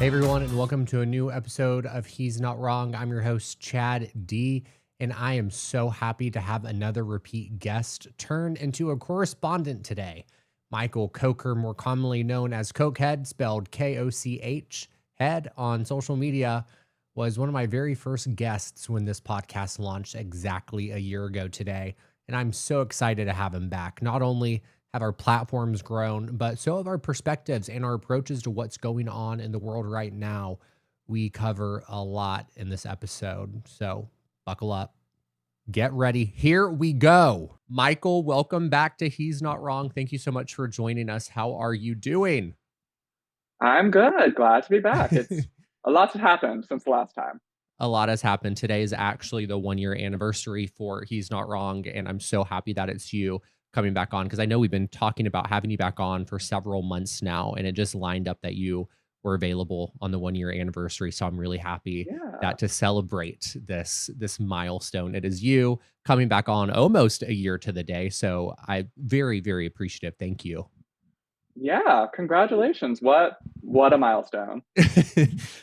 Hey everyone, and welcome to a new episode of He's Not Wrong. I'm your host, Chad D, and I am so happy to have another repeat guest turn into a correspondent today. Michael Coker, more commonly known as Cokehead, spelled Koch, head on social media, was one of my very first guests when this podcast launched exactly a year ago today. And I'm so excited to have him back. Not only have our platforms grown, but so have our perspectives and our approaches to what's going on in the world right now. We cover a lot in this episode, so buckle up, get ready. Here we go. Michael, welcome back to He's Not Wrong. Thank you so much for joining us. How are you doing? I'm good. Glad to be back. It's a lot has happened since the last time. A lot has happened. Today is actually the 1 year anniversary for He's Not Wrong. And I'm so happy that it's you coming back on because I know we've been talking about having you back on for several months now. And it just lined up that you were available on the 1 year anniversary. So I'm really happy Yeah. that to celebrate this milestone, it is you coming back on almost a year to the day. So I very, very appreciative. Thank you. Yeah. Congratulations. What a milestone.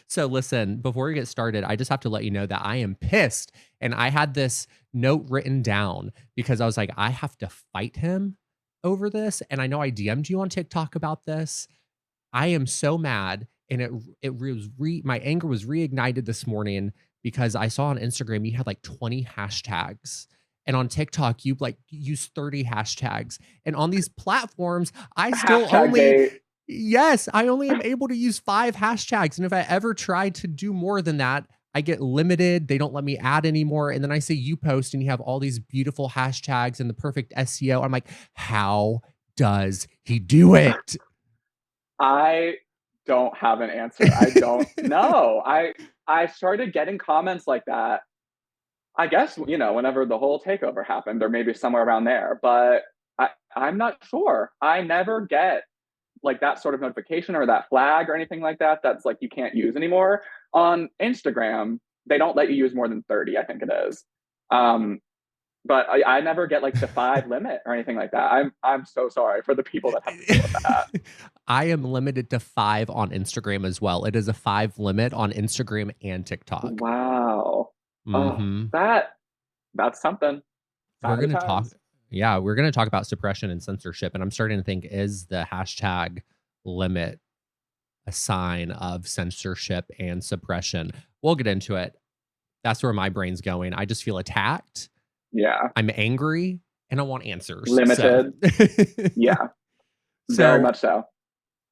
So listen, before we get started, I just have to let you know that I am pissed. And I had this note written down because I was like, I have to fight him over this. And I know I DM'd you on TikTok about this. I am so mad. And my anger was reignited this morning because I saw on Instagram you had like 20 hashtags. And on TikTok, you like use 30 hashtags. And on these platforms, I still Hashtag only bait. Yes, I only am able to use 5 hashtags, and if I ever try to do more than that, I get limited, they don't let me add anymore, and then I say you post and you have all these beautiful hashtags and the perfect SEO. I'm like, "How does he do it?" I don't have an answer. I don't know. I started getting comments like that. I guess, whenever the whole takeover happened, or maybe somewhere around there. But I'm not sure. I never get like that sort of notification or that flag or anything like that that's like you can't use anymore. On Instagram, they don't let you use more than 30, I think it is. Um, but I never get like the 5 limit or anything like that. I'm so sorry for the people that have to deal with that. I am limited to 5 on Instagram as well. It is a 5 limit on Instagram and TikTok. Wow. Oh, Mhm. that's something. We're Sign of the gonna talk times. Yeah, we're gonna talk about suppression and censorship, and I'm starting to think, is the hashtag limit a sign of censorship and suppression? We'll get into it. That's where my brain's going. I just feel attacked. Yeah. I'm angry and I want answers. So, Limited. Yeah. Very so much so.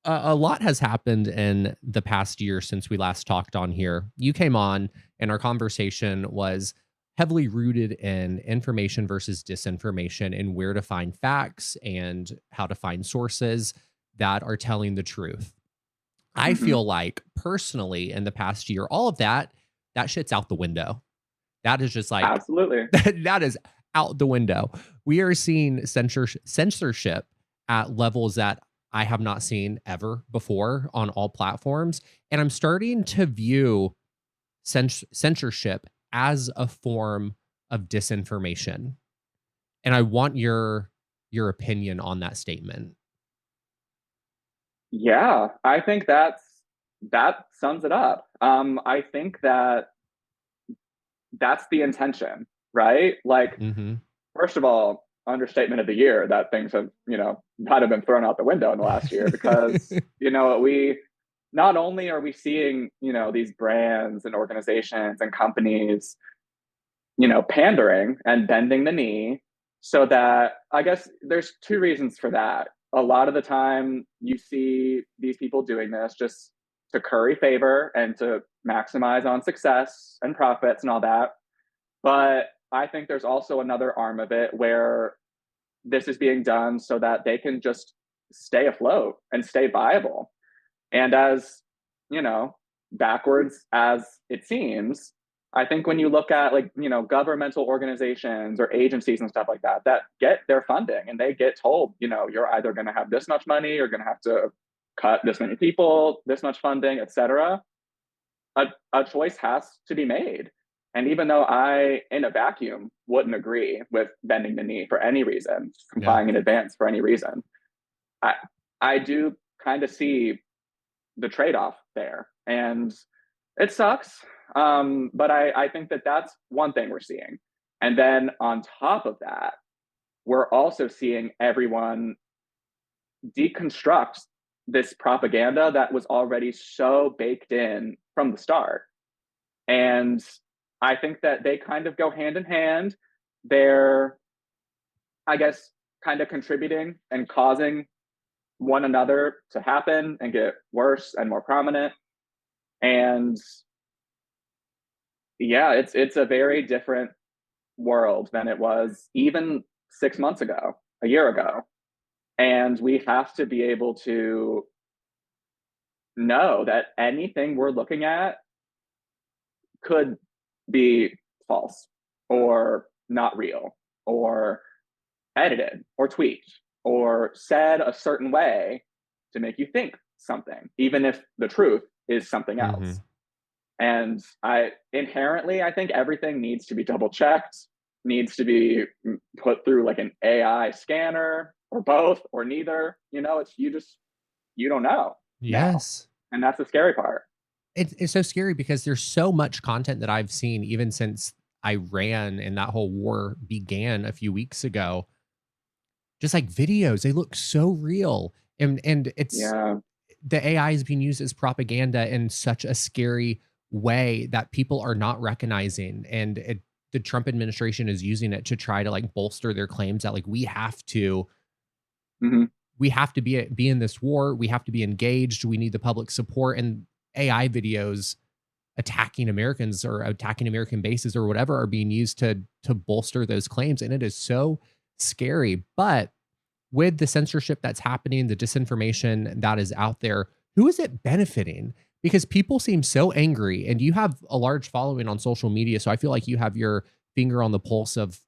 a lot has happened in the past year since we last talked on here. You came on, and our conversation was heavily rooted in information versus disinformation and where to find facts and how to find sources that are telling the truth. I Hmm. feel like personally in the past year, all of that shit's out the window. That is just like Absolutely. that is out the window. We are seeing censorship at levels that I have not seen ever before on all platforms. And I'm starting to view censorship as a form of disinformation. And I want your opinion on that statement. Yeah, I think that sums it up. I think that's the intention, right? Like, Mhm. first of all, understatement of the year that things have, might have been thrown out the window in the last year because, we not only are we seeing, these brands and organizations and companies, pandering and bending the knee so that I guess there's 2 reasons for that. A lot of the time you see these people doing this just to curry favor and to maximize on success and profits and all that. But I think there's also another arm of it where this is being done so that they can just stay afloat and stay viable. And as, you know, backwards as it seems, I think when you look at like, governmental organizations or agencies and stuff like that, that get their funding and they get told, you're either going to have this much money, you're going to have to cut this many people, this much funding, etc. A choice has to be made. And even though I, in a vacuum, wouldn't agree with bending the knee for any reason, Yeah. complying in advance for any reason, I I do kind of see the trade-off there. And it sucks. But I think that that's one thing we're seeing. And then on top of that, we're also seeing everyone deconstruct this propaganda that was already so baked in from the start. And I think that they kind of go hand in hand. They're, I guess, kind of contributing and causing one another to happen and get worse and more prominent. And yeah, it's a very different world than it was even 6 months ago, a year ago. And we have to be able to know that anything we're looking at could be false or not real or edited or tweaked or said a certain way to make you think something, even if the truth is something else. Mhm. And I think everything needs to be double checked, needs to be put through like an AI scanner or both or neither. It's you don't know now. Yes. And that's the scary part. It's so scary because there's so much content that I've seen even since Iran and that whole war began a few weeks ago. Just like videos, they look so real. And it's Yeah. the AI is being used as propaganda in such a scary way that people are not recognizing. And the Trump administration is using it to try to like bolster their claims that like Hmm. we have to be in this war, we have to be engaged, we need the public support. And AI videos attacking Americans or attacking American bases or whatever are being used to bolster those claims. And it is so scary. But with the censorship that's happening, the disinformation that is out there, who is it benefiting? Because people seem so angry, and you have a large following on social media. So I feel like you have your finger on the pulse of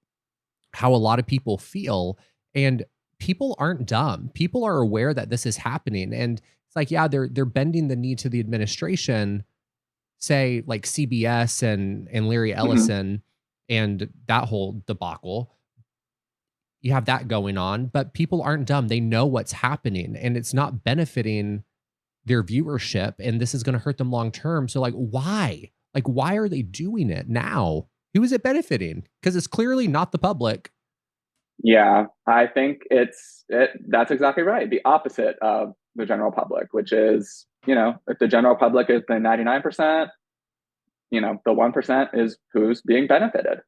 how a lot of people feel. And people aren't dumb. People are aware that this is happening. And it's like, yeah, they're bending the knee to the administration, say like CBS and Larry Hmm. Ellison and that whole debacle. You have that going on, but people aren't dumb. They know what's happening and it's not benefiting their viewership and this is going to hurt them long term. So like why? Like why are they doing it now? Who is it benefiting? Because it's clearly not the public. Yeah, I think that's exactly right. The opposite of the general public, which is, if the general public is the 99%, the 1% is who's being benefited,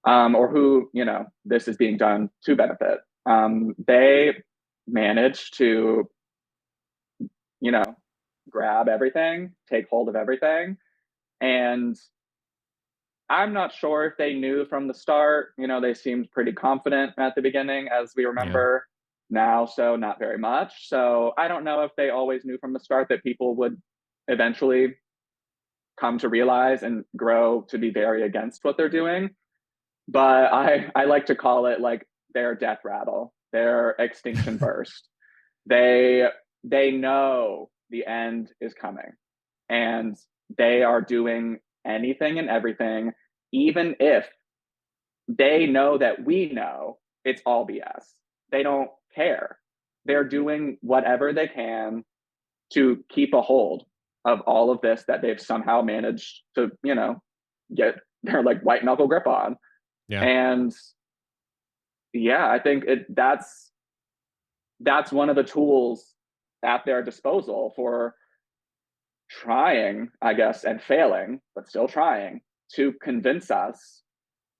or who, this is being done to benefit. They manage to, you know, grab everything, take hold of everything. And I'm not sure if they knew from the start. They seemed pretty confident at the beginning, as we Yeah. remember now, so not very much. So I don't know if they always knew from the start that people would eventually come to realize and grow to be very against what they're doing. But I like to call it like their death rattle, their extinction burst. They they know the end is coming, and they are doing anything and everything, even if they know that we know it's all BS. They don't care. They're doing whatever they can to keep a hold of all of this that they've somehow managed to, get their like white knuckle grip on. Yeah. And yeah, I think that's one of the tools at their disposal for trying, I guess, and failing, but still trying to convince us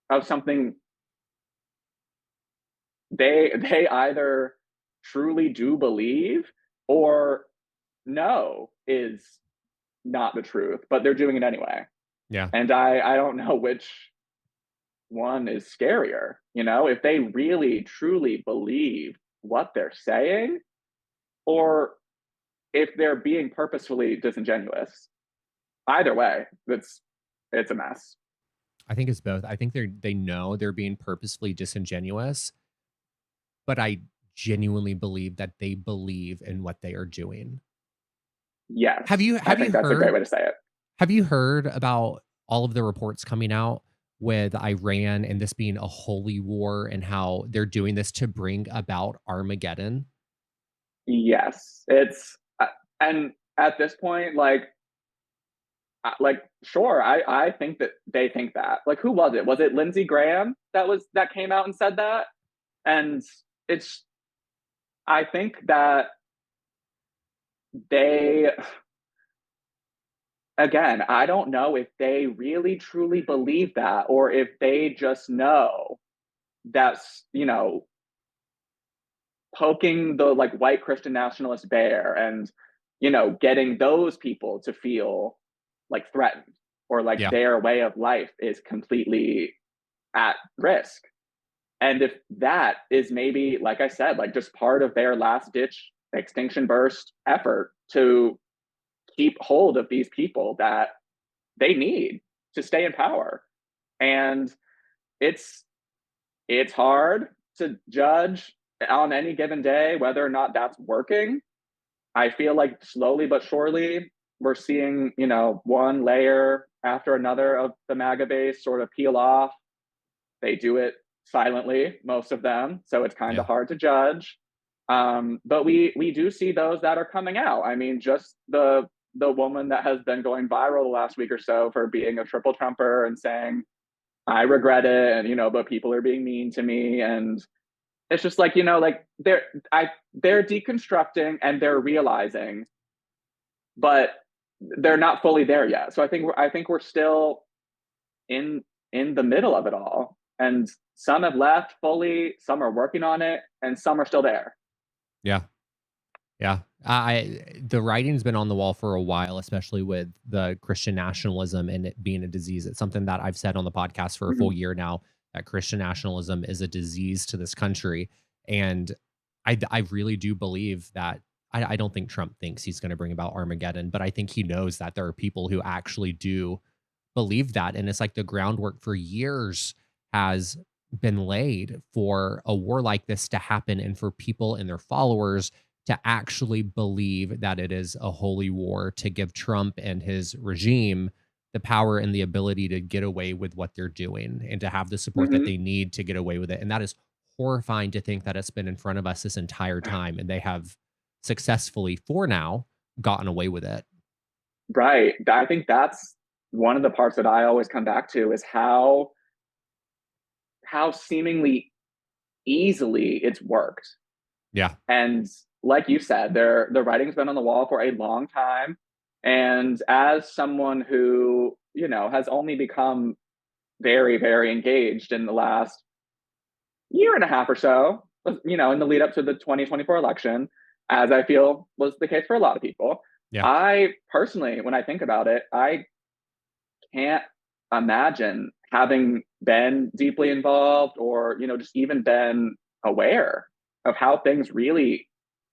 of something they either truly do believe or know is not the truth, but they're doing it anyway. Yeah. And I don't know which one is scarier, if they really truly believe what they're saying or if they're being purposefully disingenuous. Either way, it's a mess. I think it's both. I think they know they're being purposefully disingenuous, but I genuinely believe that they believe in what they are doing. Have Yes, you I have think you that's a great heard way to say it. have you heard about all of the reports coming out with Iran and this being a holy war and how they're doing this to bring about Armageddon? Yes, and at this point, like like, sure, I think that they think that. Like, who was it? Was it Lindsey Graham that came out and said that? And it's I think that they again, I don't know if they really truly believe that or if they just know that's, poking the like white Christian nationalist bear and, getting those people to feel like threatened or like Yeah. their way of life is completely at risk. And if that is maybe, like I said, like just part of their last ditch extinction burst effort to keep hold of these people that they need to stay in power. And it's it's hard to judge on any given day whether or not that's working. I feel like slowly but surely we're seeing, one layer after another of the MAGA base sort of peel off. They do it silently, most of them, so it's kind Yeah. of hard to judge. But we do see those that are coming out. I mean, just the woman that has been going viral the last week or so for being a triple Trumper and saying, I regret it, and but people are being mean to me. And it's just like, like they're deconstructing and they're realizing, but they're not fully there yet. So I think we're still in in the middle of it all. And some have left fully, some are working on it, and some are still there. Yeah. Yeah. The writing's been on the wall for a while, especially with the Christian nationalism and it being a disease. It's something that I've said on the podcast for a full Mhm. year now, that Christian nationalism is a disease to this country. And I really do believe that I don't think Trump thinks he's going to bring about Armageddon, but I think he knows that there are people who actually do believe that. And it's like the groundwork for years has been laid for a war like this to happen and for people and their followers to actually believe that it is a holy war, to give Trump and his regime the power and the ability to get away with what they're doing and to have the support that Mhm. they need to get away with it. And that is horrifying to think that it's been in front of us this entire time and they have successfully, for now, gotten away with it. Right. I think that's one of the parts that I always come back to is how seemingly easily it's worked. Yeah. And like you said, the writing's been on the wall for a long time. And as someone who, has only become very, very engaged in the last year and a half or so, in the lead up to the 2024 election, as I feel was the case for a lot of people, Yeah. I personally, when I think about it, I can't imagine having been deeply involved or, just even been aware of how things really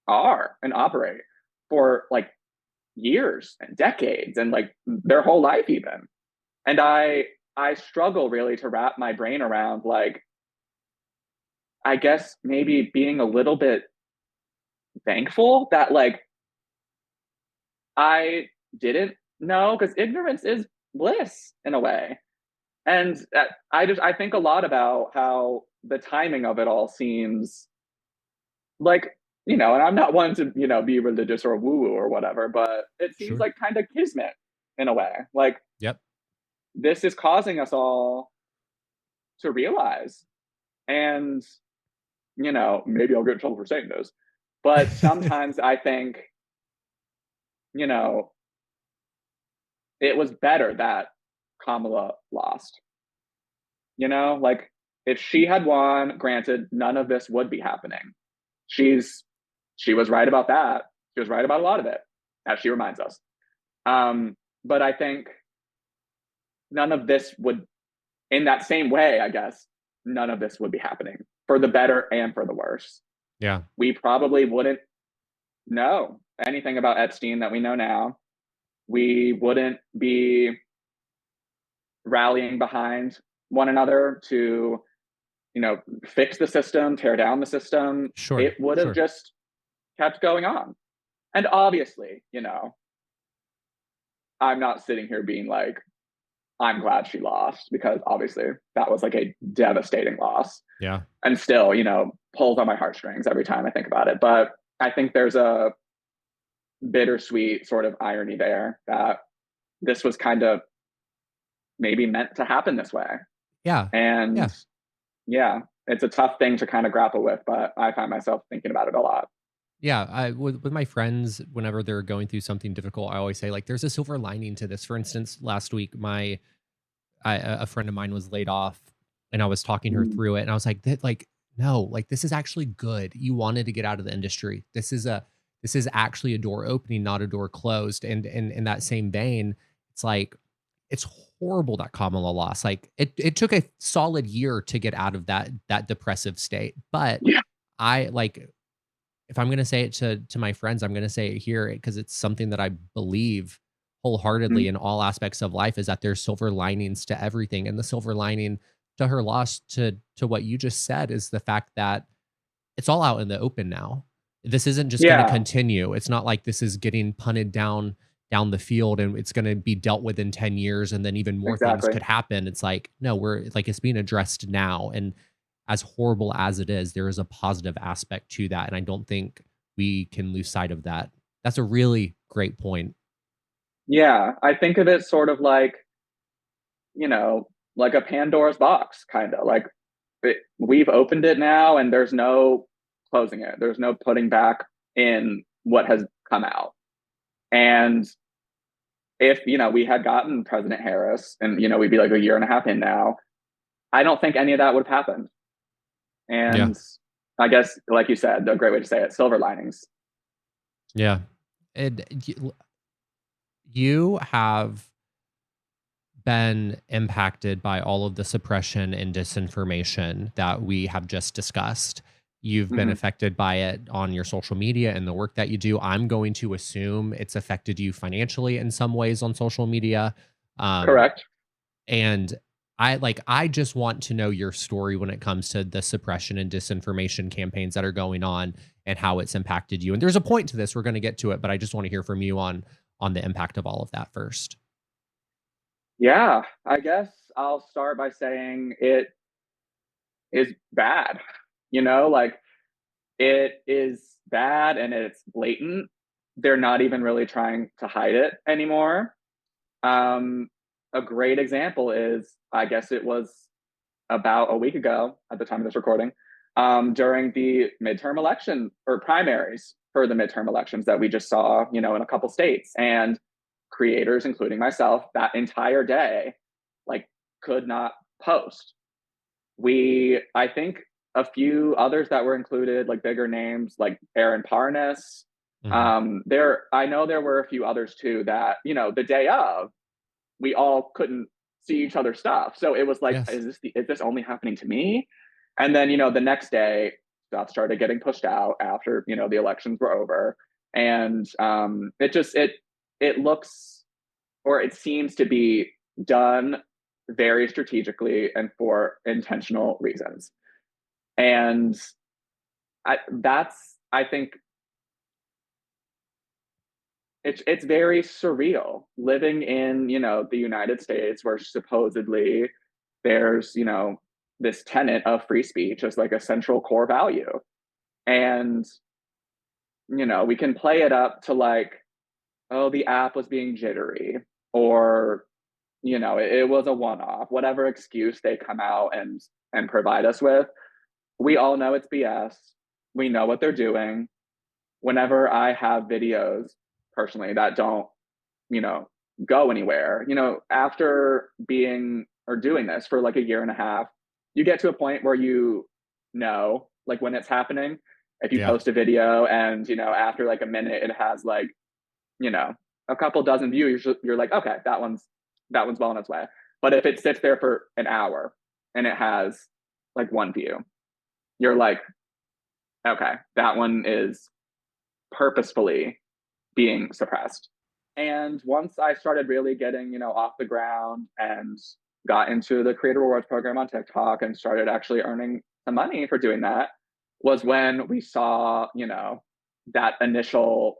are and operate for like years and decades and like their whole life even. And I struggle really to wrap my brain around like I guess maybe being a little bit thankful that like I didn't know because ignorance is bliss in a way. And I think a lot about how the timing of it all seems like, and I'm not one to, be religious or woo woo or whatever, but it seems Sure. like kind of kismet in a way. Like Yep. this is causing us all to realize. And, maybe I'll get in trouble for saying this, but sometimes I think, you know, it was better that Kamala lost. Like if she had won, granted, none of this would be happening. She's she was right about that. She was right about a lot of it, as she reminds us. But I think none of this would, in that same way, I guess, none of this would be happening for the better and for the worse. Yeah. We probably wouldn't know anything about Epstein that we know now. We wouldn't be rallying behind one another to, fix the system, tear down the system. Sure. It would have Sure. just kept going on. And obviously, I'm not sitting here being like, I'm glad she lost because obviously that was like a devastating loss Yeah. and still, pulls on my heartstrings every time I think about it. But I think there's a bittersweet sort of irony there that this was kind of maybe meant to happen this way. Yeah. And Yeah. yeah, it's a tough thing to kind of grapple with, but I find myself thinking about it a lot. Yeah, I with my friends, whenever they're going through something difficult, I always say, like, "There's a silver lining to this." For instance, last week, a friend of mine was laid off, and I was talking her Mm. through it, and I was like, "That like, no, like, this is actually good. You wanted to get out of the industry. This is actually a door opening, not a door closed." And in that same vein, it's like, it's horrible that Kamala lost. Like, it took a solid year to get out of that depressive state, but Yeah. I like if I'm gonna say it to my friends, I'm gonna say it here because it's something that I believe Mhm. wholeheartedly in all aspects of life is that there's silver linings to everything. And the silver lining to her loss to what you just said is the fact that it's all out in the open now. This isn't just gonna Yeah, continue. It's not like this is getting punted down the field and it's gonna be dealt with in 10 years and then even more things exactly. could happen. It's like, no, we're like it's being addressed now. And as horrible as it is, there is a positive aspect to that. And I don't think we can lose sight of that. That's a really great point. Yeah, I think of it sort of like, you know, like a Pandora's box, kind of like we've opened it now and there's no closing it. There's no putting back in what has come out. And if, we had gotten President Harris and, we'd be like a year and a half in now, I don't think any of that would have happened. Yeah. And I guess, like you said, a great way to say it, silver linings. Yeah. And you have been impacted by all of the suppression and disinformation that we have just discussed. You've been Mhm. affected by it on your social media and the work that you do. I'm going to assume it's affected you financially in some ways on social media. Um, Correct. and I just want to know your story when it comes to the suppression and disinformation campaigns that are going on and how it's impacted you. And there's a point to this. We're going to get to it, but I just want to hear from you on the impact of all of that first. Yeah, I guess I'll start by saying it is bad. Like it is bad and it's blatant. They're not even really trying to hide it anymore. Um, a great example is, I guess it was about a week ago at the time of this recording, during the midterm election or primaries for the midterm elections that we just saw, in a couple states. And creators, including myself, that entire day, like, could not post. I think a few others that were included, like bigger names, like Aaron Parnas. Mhm. I know there were a few others too that, the day of, we all couldn't see each other's stuff. So it was like, Yes. is this only happening to me? And then, the next day, stuff started getting pushed out after, the elections were over. And it looks, or it seems to be done very strategically and for intentional reasons. And I think it's very surreal living in, the United States where supposedly there's, this tenet of free speech as like a central core value. And, we can play it up to like, oh, the app was being jittery, or, it was a one-off, whatever excuse they come out and provide us with. We all know it's BS. We know what they're doing. Whenever I have videos personally that don't, you know, go anywhere, after being or doing this for like a year and a half, you get to a point where like when it's happening. If you Yeah. post a video and, after like a minute, it has like, you know, a couple dozen views, you're like, okay, that one's well on its way. But if it sits there for an hour and it has like one view, you're like, okay, that one is purposefully being suppressed. And once I started really getting, off the ground and got into the creator rewards program on TikTok and started actually earning some money for doing that, was when we saw, that initial,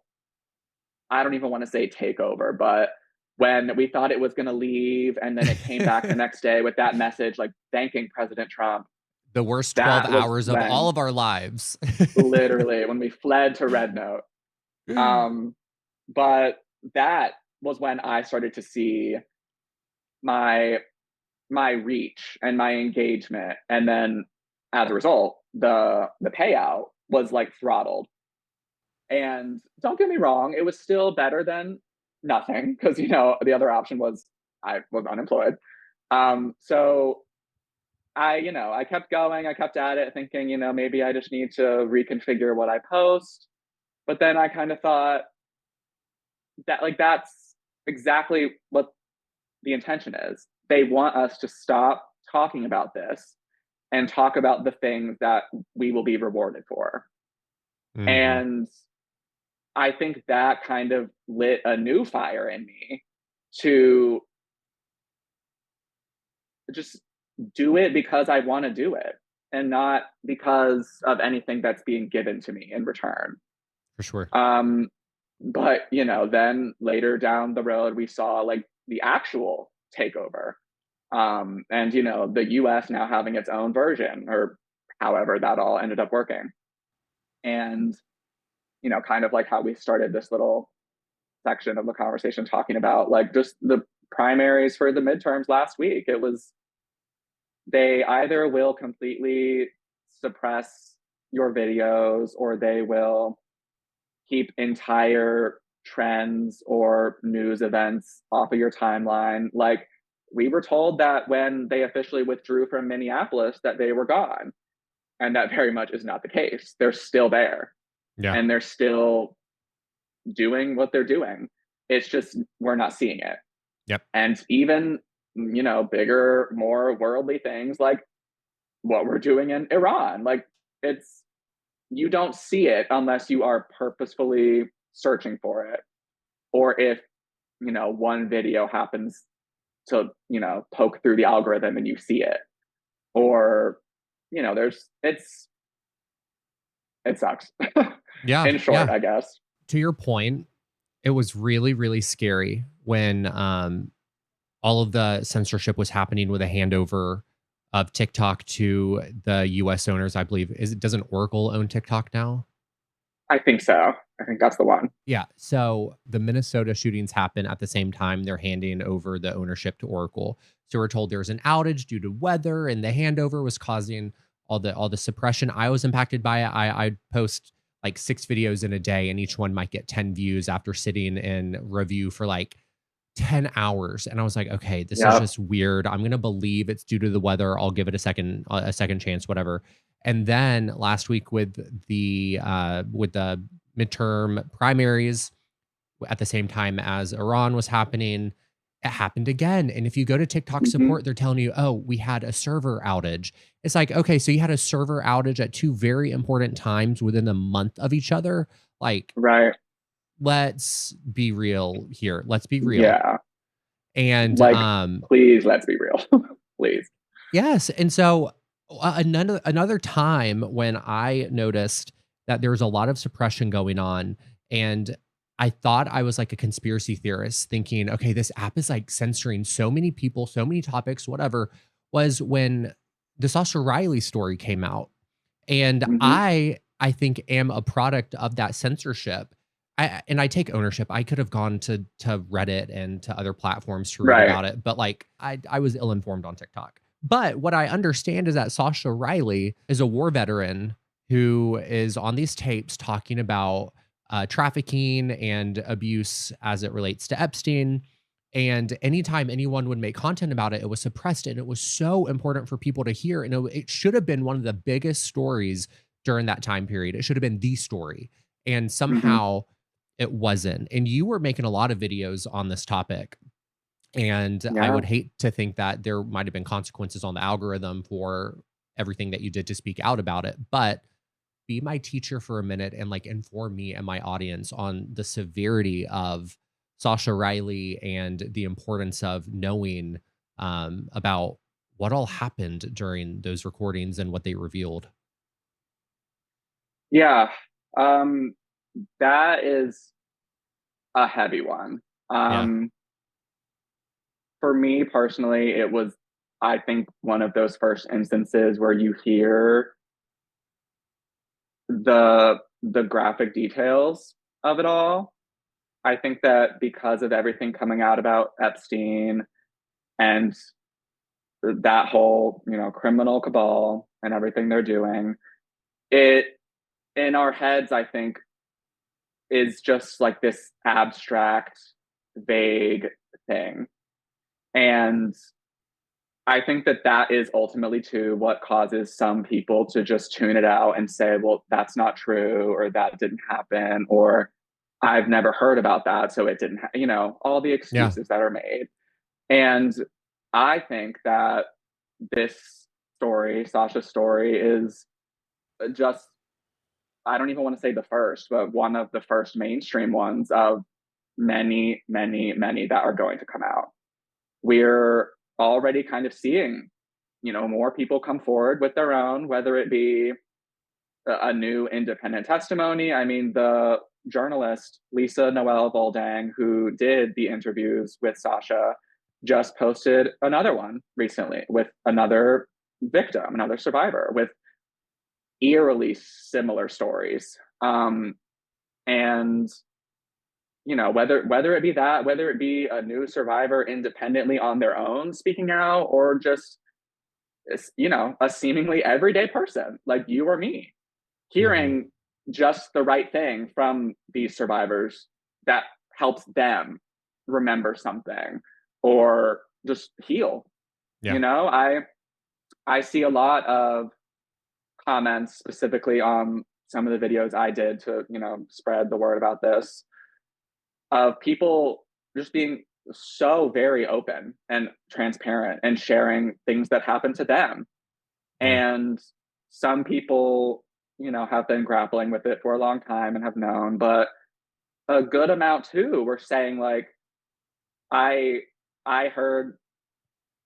I don't even want to say takeover, but when we thought it was going to leave and then it came back the next day with that message like thanking President Trump, The worst 12 that was hours of all when, of our lives. literally, when we fled to Red Note. Um, but that was when I started to see my my reach and my engagement, and then as a result, the payout was like throttled. And don't get me wrong, it was still better than nothing because the other option was I was unemployed. So I kept going, I kept at it, thinking, maybe I just need to reconfigure what I post. But then I kind of thought that like that's exactly what the intention is. They want us to stop talking about this and talk about the things that we will be rewarded for. Hmm. And I think that kind of lit a new fire in me to just do it because I want to do it and not because of anything that's being given to me in return. For sure. Um, but then later down the road, we saw like the actual takeover, and the U.S. now having its own version, or however that all ended up working, and kind of like how we started this little section of the conversation talking about like just the primaries for the midterms last week. It was they either will completely suppress your videos or they will keep entire trends or news events off of your timeline. Like we were told that when they officially withdrew from Minneapolis that they were gone. And that very much is not the case. They're still there Yeah. and they're still doing what they're doing. It's just we're not seeing it. Yep. And even, bigger, more worldly things like what we're doing in Iran. Like it's you don't see it unless you are purposefully searching for it. Or if, one video happens to, poke through the algorithm and you see it. Or, there's it sucks. Yeah. In short, Yeah. I guess. To your point, it was really, really scary when all of the censorship was happening with a handover of TikTok to the US owners, I believe. Doesn't Oracle own TikTok now? I think so. I think that's the one. Yeah. So the Minnesota shootings happen at the same time they're handing over the ownership to Oracle. So we're told there was an outage due to weather, and the handover was causing all the suppression. I was impacted by it. I post like 6 videos in a day, and each one might get 10 views after sitting in review for like 10 hours. And I was like, okay, this is Yep. just weird. I'm gonna believe it's due to the weather. I'll give it a second chance, whatever. And then last week with the midterm primaries at the same time as Iran was happening, it happened again. And if you go to TikTok Hmm. support, they're telling you, oh, we had a server outage. It's like, okay, so you had a server outage at two very important times within a month of each other. Like, Right. let's be real here. Let's be real. Yeah. And Like, please, let's be real. Please. yes, and so another time when I noticed that there was a lot of suppression going on, and I thought I was like a conspiracy theorist, thinking, okay, this app is like censoring so many people, so many topics, whatever. Was when the Sasha Riley story came out, and Hmm. I think am a product of that censorship. And I take ownership. I could have gone to Reddit and to other platforms to read Right. about it, but like I was ill informed on TikTok. But what I understand is that Sasha Riley is a war veteran who is on these tapes talking about trafficking and abuse as it relates to Epstein. And anytime anyone would make content about it, it was suppressed. And it was so important for people to hear. And it should have been one of the biggest stories during that time period. It should have been the story. And Hmm. somehow it wasn't. And you were making a lot of videos on this topic. And I Yeah. would hate to think that there might have been consequences on the algorithm for everything that you did to speak out about it. But be my teacher for a minute and like inform me and my audience on the severity of Sasha Riley and the importance of knowing about what all happened during those recordings and what they revealed. Yeah. Um, that is a heavy one. Yeah. Um, for me personally, it was, I think, one of those first instances where you hear the graphic details of it all. I think that because of everything coming out about Epstein and that whole, criminal cabal and everything they're doing, it in our heads, I think, is just like this abstract, vague thing. And I think that that is ultimately too what causes some people to just tune it out and say, well, that's not true, or that didn't happen, or I've never heard about that, so it didn't, all the Yeah. excuses that are made. And I think that this story, Sasha's story, is just, I don't even want to say the first, but one of the first mainstream ones of many, many, many that are going to come out. We're already kind of seeing, more people come forward with their own, whether it be a new independent testimony. I mean, the journalist Lisa Noel Boldang, who did the interviews with Sasha, just posted another one recently with another victim, another survivor with eerily similar stories. And whether it be that, whether it be a new survivor independently on their own speaking out, or just a seemingly everyday person like you or me Hmm. hearing just the right thing from these survivors that helps them remember something or just heal. Yeah. I see a lot of comments specifically on some of the videos I did to, spread the word about this, of people just being so very open and transparent and sharing things that happened to them. Yeah. And some people, have been grappling with it for a long time and have known, but a good amount too were saying like, I I heard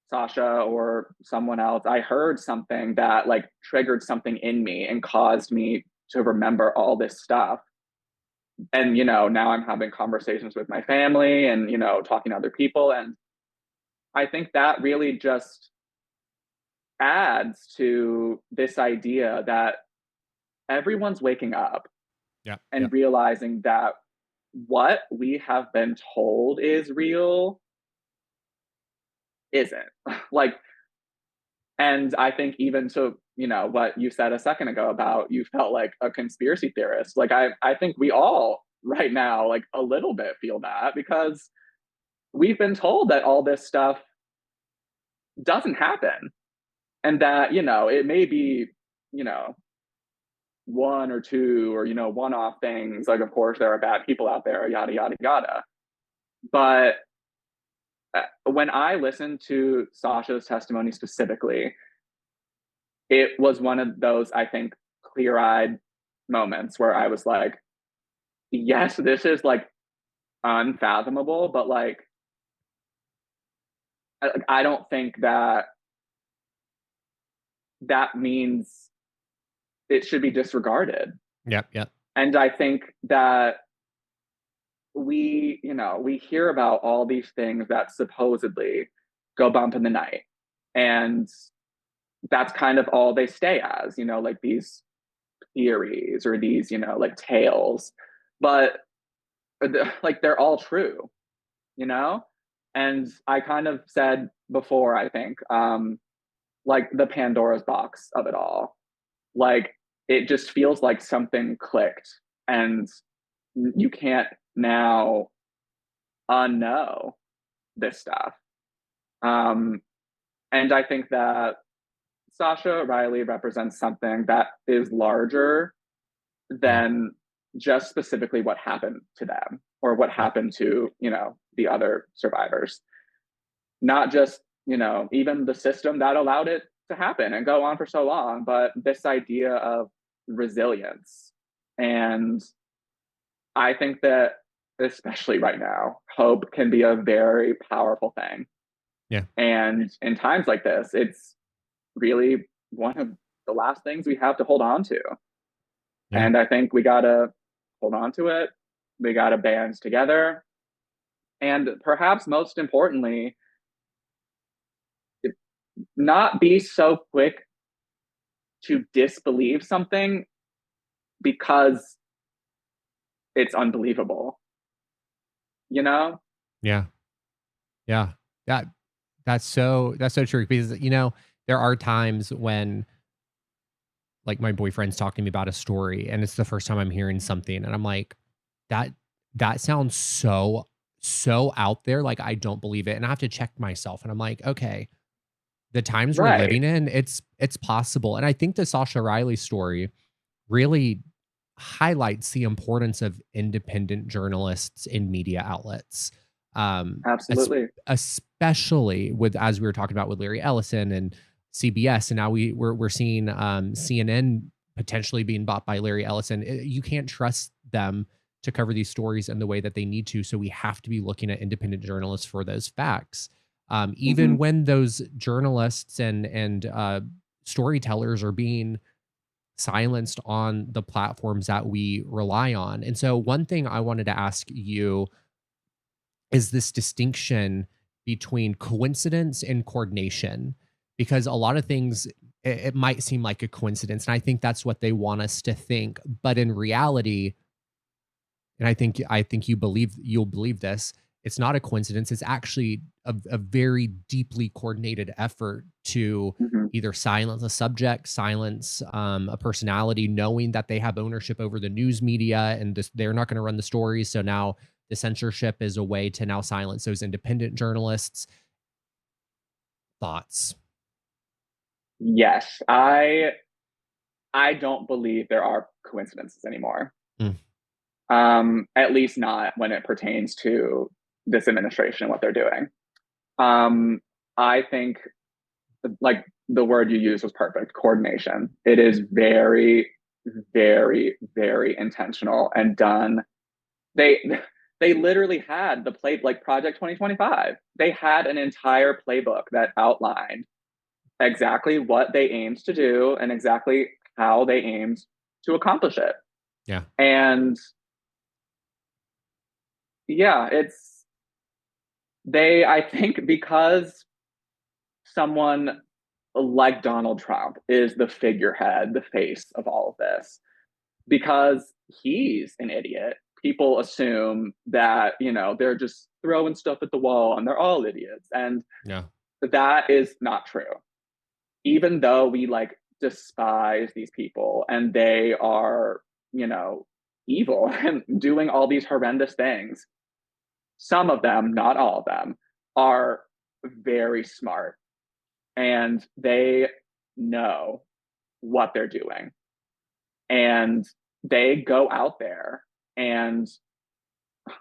Sasha or someone else, I heard something that like triggered something in me and caused me to remember all this stuff. And now I'm having conversations with my family and talking to other people, and I think that really just adds to this idea that everyone's waking up Yeah. Yeah. and realizing that what we have been told is real isn't. Like, and I think even to, what you said a second ago about you felt like a conspiracy theorist, like I think we all right now, like a little bit feel that, because we've been told that all this stuff doesn't happen, and that, it may be, you know, one or two or, one off things. Like, of course, there are bad people out there, yada, yada, yada. But when I listened to Sasha's testimony specifically, it was one of those, I think, clear eyed moments where I was like, yes, this is like unfathomable, but like, I don't think that that means it should be disregarded. Yep. Yep. And I think that we hear about all these things that supposedly go bump in the night. And that's kind of all they stay as, like these theories or these, like tales. But like they're all true, you know? And I kind of said before, I think, like the Pandora's box of it all. Like it just feels like something clicked and you can't now unknow this stuff. Um, and I think that Sasha Riley represents something that is larger Yeah. than just specifically what happened to them or what Yep. happened to, the other survivors. Not just, even the system that allowed it to happen and go on for so long, but this idea of resilience. And I think that, especially right now, hope can be a very powerful thing. Yeah. And in times like this, it's really one of the last things we have to hold on to. Yeah. And I think we got to hold on to it. We got to band together. And perhaps most importantly, not be so quick to disbelieve something because it's unbelievable. you know? Yeah. Yeah. That that's so true because, there are times when, like, my boyfriend's talking to me about a story, and it's the first time I'm hearing something, and I'm like, "That that sounds so out there, like, I don't believe it," and I have to check myself, and I'm like, "Okay, the times we're Right. living in, it's possible," and I think the Sasha Riley story really highlights the importance of independent journalists in media outlets. Es Absolutely. especially with, as we were talking about with Larry Ellison and CBS, and now we're seeing, CNN potentially being bought by Larry Ellison. You can't trust them to cover these stories in the way that they need to, so we have to be looking at independent journalists for those facts. Even Mhm. when those journalists and storytellers are being silenced on the platforms that we rely on. And so one thing I wanted to ask you is this distinction between coincidence and coordination, because a lot of things, it might seem like a coincidence, and I think that's what they want us to think, but in reality, and I think you'll believe this. It's not a coincidence. It's actually a very deeply coordinated effort to Mhm. either silence a subject, silence a personality, knowing that they have ownership over the news media and they're not going to run the stories. So now the censorship is a way to now silence those independent journalists. Thoughts? Yes. I don't believe there are coincidences anymore. Mm, At least not when it pertains to this administration and what they're doing. Um, I think like the word you used was perfect, coordination. It is very, very, very intentional and done. They they literally had the play like Project 2025. They had an entire playbook that outlined exactly what they aimed to do and exactly how they aimed to accomplish it. yeah. And yeah, it's they I think because someone like Donald Trump is the figurehead, the face of all of this, because he's an idiot. People assume that, they're just throwing stuff at the wall and they're all idiots. And Yeah. that is not true. Even though we like despise these people and they are, you know, evil and doing all these horrendous things, some of them, not all of them, are very smart and they know what they're doing. And they go out there. And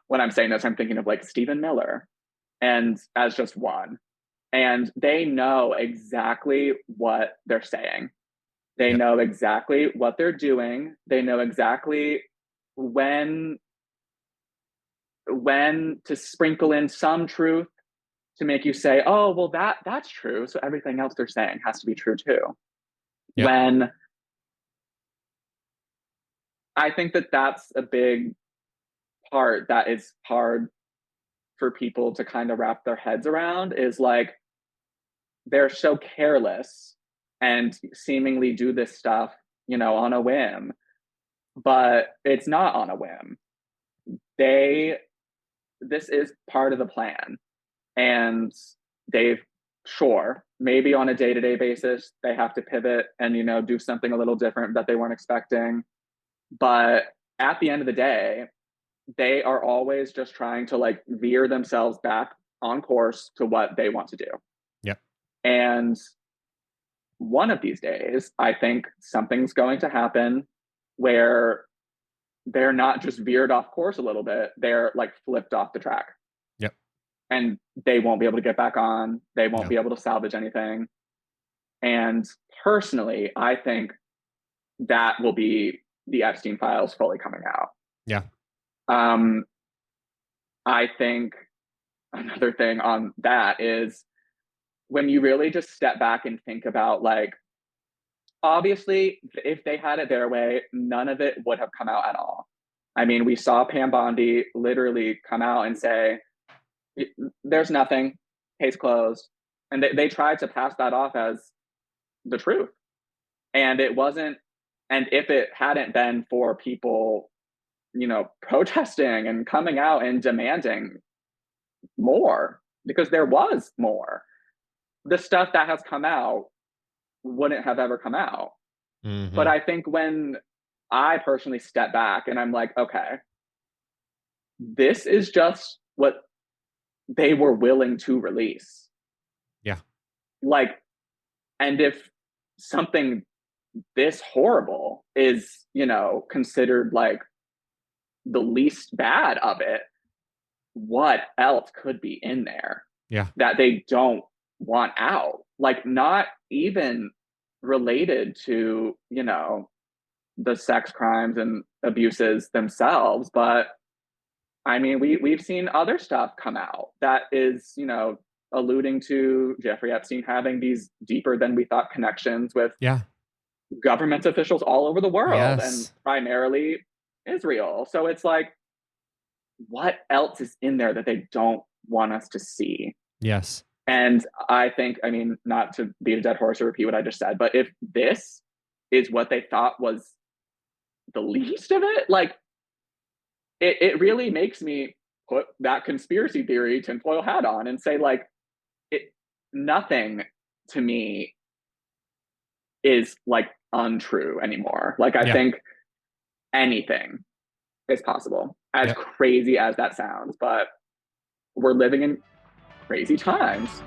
when I'm saying this, I'm thinking of like Stephen Miller and as just one. And they know exactly what they're saying. They Yep. know exactly what they're doing. They know exactly when when to sprinkle in some truth to make you say, "Oh, well that's true. So everything else they're saying has to be true too." Yep. When I think that that's a big part that is hard for people to kind of wrap their heads around is like they're so careless and seemingly do this stuff, on a whim, but it's not on a whim. They This is part of the plan and they've sure maybe on a day-to-day basis they have to pivot and do something a little different that they weren't expecting, but at the end of the day they are always just trying to like veer themselves back on course to what they want to do. Yep. And one of these days, I think something's going to happen where they're not just veered off course a little bit, they're like flipped off the track Yep. and they won't be able to get back on. They won't No. be able to salvage anything. And personally, I think that will be the Epstein files fully coming out. Yeah. Um, I think another thing on that is when you really just step back and think about like, obviously, if they had it their way, none of it would have come out at all. I mean, we saw Pam Bondi literally come out and say, there's nothing, case closed. And they tried to pass that off as the truth. And it wasn't, and if it hadn't been for people protesting and coming out and demanding more, because there was more. The stuff that has come out wouldn't have ever come out. But Hmm. I think when I personally step back and I'm like, okay, this is just what they were willing to release. Yeah. Like, and if something this horrible is, considered like the least bad of it, what else could be in there Yeah. that they don't want out? Like, not even related to, the sex crimes and abuses themselves, but I mean, we've seen other stuff come out that is, alluding to Jeffrey Epstein having these deeper than we thought connections with Yeah. government officials all over the world, and Yes. primarily Israel. So it's like, what else is in there that they don't want us to see? Yes. And I think, I mean, not to beat a dead horse or repeat what I just said, but if this is what they thought was the least of it, like, it really makes me put that conspiracy theory tinfoil hat on and say, like, it nothing to me is like untrue anymore. Like, I Yeah. think anything is possible, as Yep. crazy as that sounds, but we're living in crazy times.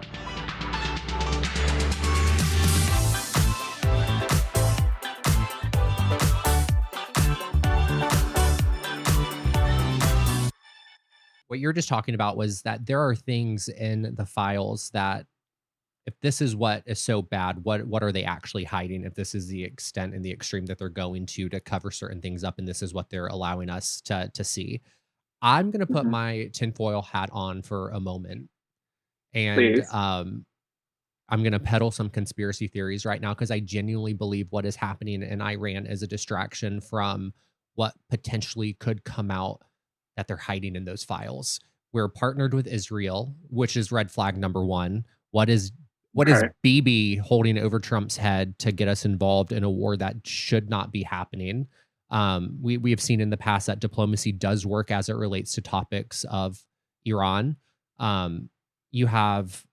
What you're just talking about was that there are things in the files that, if this is what is so bad, what are they actually hiding? If this is the extent and the extreme that they're going to cover certain things up, and this is what they're allowing us to see. I'm gonna put Mm-hmm. my tinfoil hat on for a moment, and Please. I'm gonna peddle some conspiracy theories right now because I genuinely believe what is happening in Iran is a distraction from what potentially could come out that they're hiding in those files. We're partnered with Israel, which is red flag number one. What is what is Okay. BB holding over Trump's head to get us involved in a war that should not be happening? We have seen in the past that diplomacy does work as it relates to topics of Iran. You have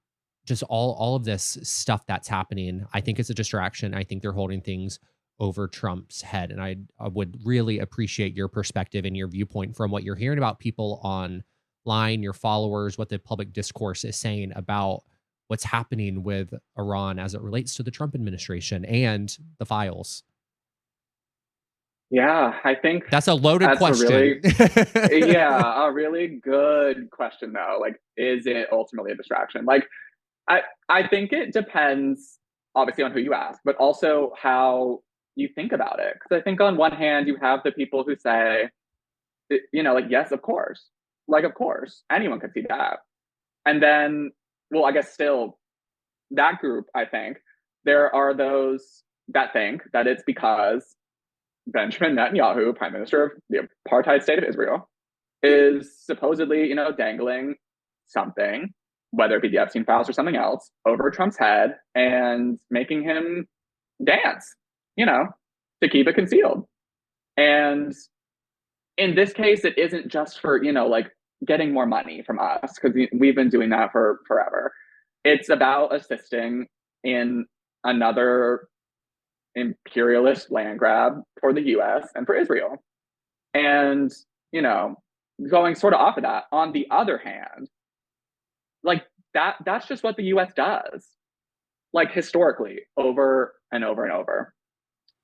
just all of this stuff that's happening. I think it's a distraction. I think they're holding things over Trump's head, and I would really appreciate your perspective and your viewpoint from what you're hearing about people online, your followers, what the public discourse is saying about what's happening with Iran as it relates to the Trump administration and the files. Yeah, I think That's a loaded that's question. a really good question though. Like, is it ultimately a distraction? Like, I I think it depends obviously on who you ask, but also how you think about it. Because I think on one hand you have the people who say, like, yes, of course, like, of course anyone could see that, and then, well, I guess still that group, I think there are those that think that it's because Benjamin Netanyahu, Prime Minister of the apartheid state of Israel, is supposedly, dangling something, whether it be the Epstein files or something else, over Trump's head and making him dance, you know, to keep it concealed. And in this case, it isn't just for, like, getting more money from us, because we've been doing that for forever. It's about assisting in another imperialist land grab for the US and for Israel. And, you know, going sort of off of that, on the other hand, like, that's just what the US does. Like, historically, over and over and over.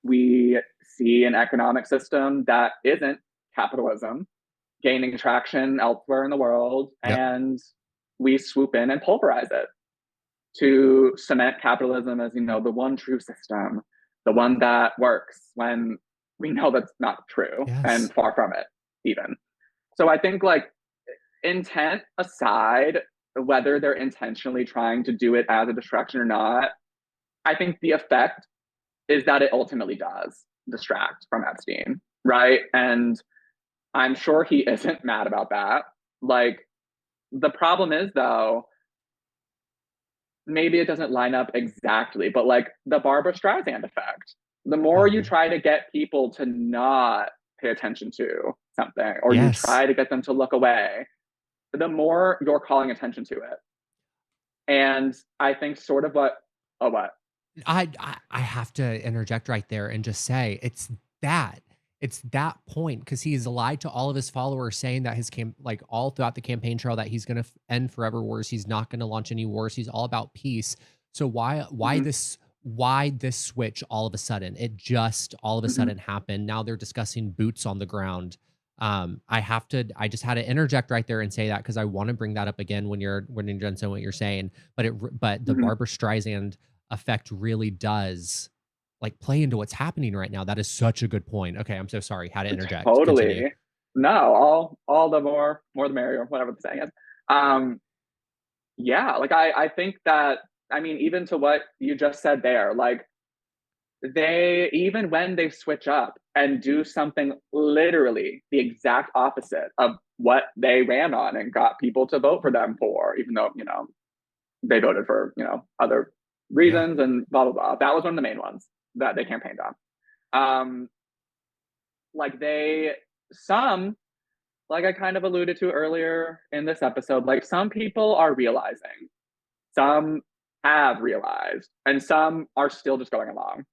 We see an economic system that isn't capitalism gaining traction elsewhere in the world, Yep. and we swoop in and pulverize it to cement capitalism as, the one true system, the one that works, when we know that's not true Yes. and far from it even. So I think, like, intent aside, whether they're intentionally trying to do it as a distraction or not, I think the effect is that it ultimately does distract from Epstein, right? And I'm sure he isn't mad about that. Like, the problem is, though, maybe it doesn't line up exactly, but like the Barbara Streisand effect. The more you Mhm. try to get people to not pay attention to something or you Yes. try to get them to look away, the more you're calling attention to it. And I think sort of what, oh, what? I have to interject right there and just say that. It's that point because he's lied to all of his followers saying that his like all throughout the campaign trail that he's gonna end forever wars. He's not gonna launch any wars. He's all about peace. So Mm-hmm, why this switch all of a sudden? It just all of a mm-hmm, sudden happened. Now they're discussing boots on the ground. I just had to interject right there and say that because I want to bring that up again when you're done saying what you're saying. But the mm-hmm. Barbara Streisand effect really does like play into what's happening right now. That is such a good point. Okay, I'm so sorry. How to interject. Continue. Totally. No, all the more the merrier, whatever the saying is. Um, yeah, like I think that, I mean, even to what you just said there, like they, even when they switch up and do something literally the exact opposite of what they ran on and got people to vote for them for, even though, they voted for, other Yeah. reasons and blah blah blah. That was one of the main ones that they campaigned on. Um, like they some like I kind of alluded to earlier in this episode, like some people are realizing, some have realized, and some are still just going along.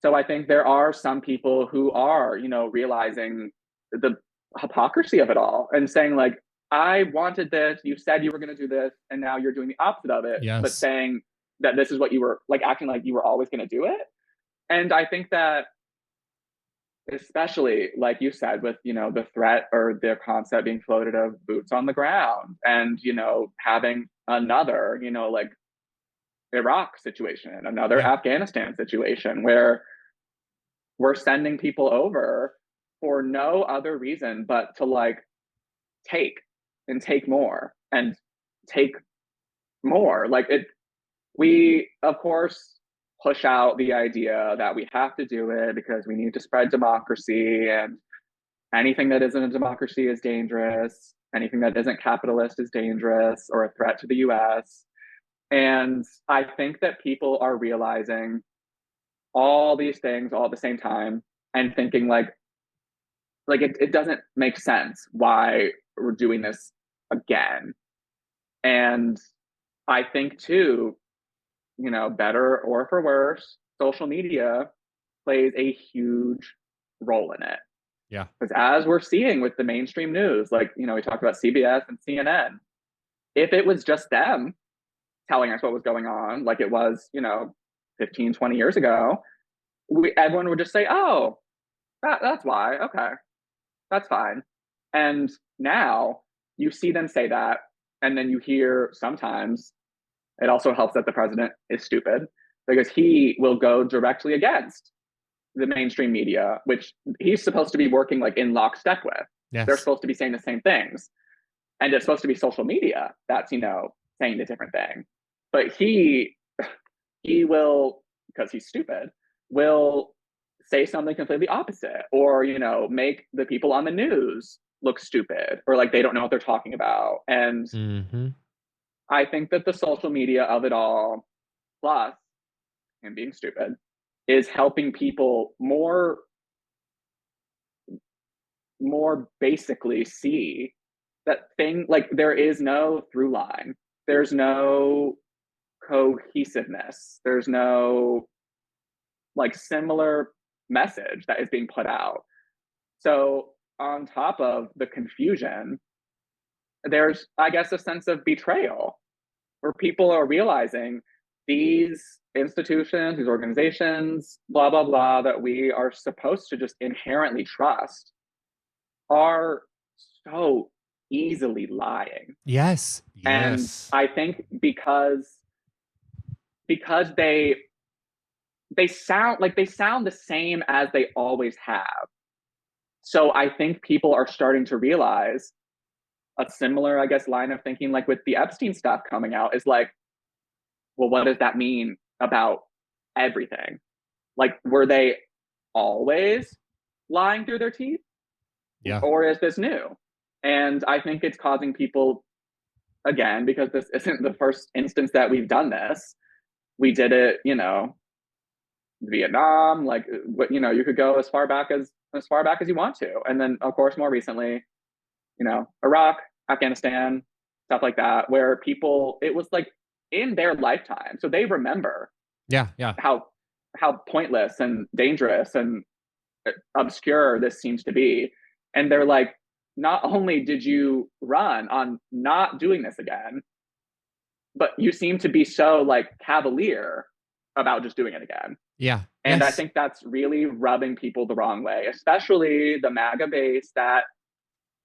So I think there are some people who are, realizing the hypocrisy of it all and saying, like, I wanted this, you said you were going to do this, and now you're doing the opposite of it, but Yes. saying that this is what you were like, acting like you were always going to do it. And I think that, especially like you said, with the threat or the concept being floated of boots on the ground and having another like Iraq situation, another Yeah. Afghanistan situation where we're sending people over for no other reason but to like take and take more and take more. Like it, we of course push out the idea that we have to do it because we need to spread democracy, and anything that isn't a democracy is dangerous. Anything that isn't capitalist is dangerous or a threat to the US. And I think that people are realizing all these things all at the same time and thinking like it doesn't make sense why we're doing this again. And I think too, better or for worse, social media plays a huge role in it. Yeah. Because as we're seeing with the mainstream news, like, we talked about CBS and CNN, if it was just them telling us what was going on, like it was, 15, 20 years ago, everyone would just say, oh, that's why. Okay, that's fine. And now you see them say that, and then you hear sometimes it also helps that the president is stupid because he will go directly against the mainstream media, which he's supposed to be working like in lockstep with. They're Yes. supposed to be saying the same things. And it's supposed to be social media that's, saying the different thing. But he will, because he's stupid, will say something completely opposite or, make the people on the news look stupid or like they don't know what they're talking about. And Mhm. I think that the social media of it all, plus him being stupid, is helping people more basically see that thing, like there is no through line. There's no cohesiveness. There's no like similar message that is being put out. So on top of the confusion, there's, I guess, a sense of betrayal where people are realizing these institutions, these organizations, blah, blah, blah, that we are supposed to just inherently trust are so easily lying. Yes. And Yes. I think because they sound the same as they always have. So I think people are starting to realize a similar, I guess, line of thinking, like with the Epstein stuff coming out, is like, well, what does that mean about everything? Like, were they always lying through their teeth, Yeah. or is this new? And I think it's causing people, again, because this isn't the first instance that we've done this. We did it, Vietnam, like, you could go as far back as as far back as you want to. And then, of course, more recently, Iraq, Afghanistan, stuff like that, where people, it was like in their lifetime. So they remember Yeah, yeah, how pointless and dangerous and obscure this seems to be. And they're like, not only did you run on not doing this again, but you seem to be so like cavalier about just doing it again. yeah, And I yes, think that's really rubbing people the wrong way, especially the MAGA base that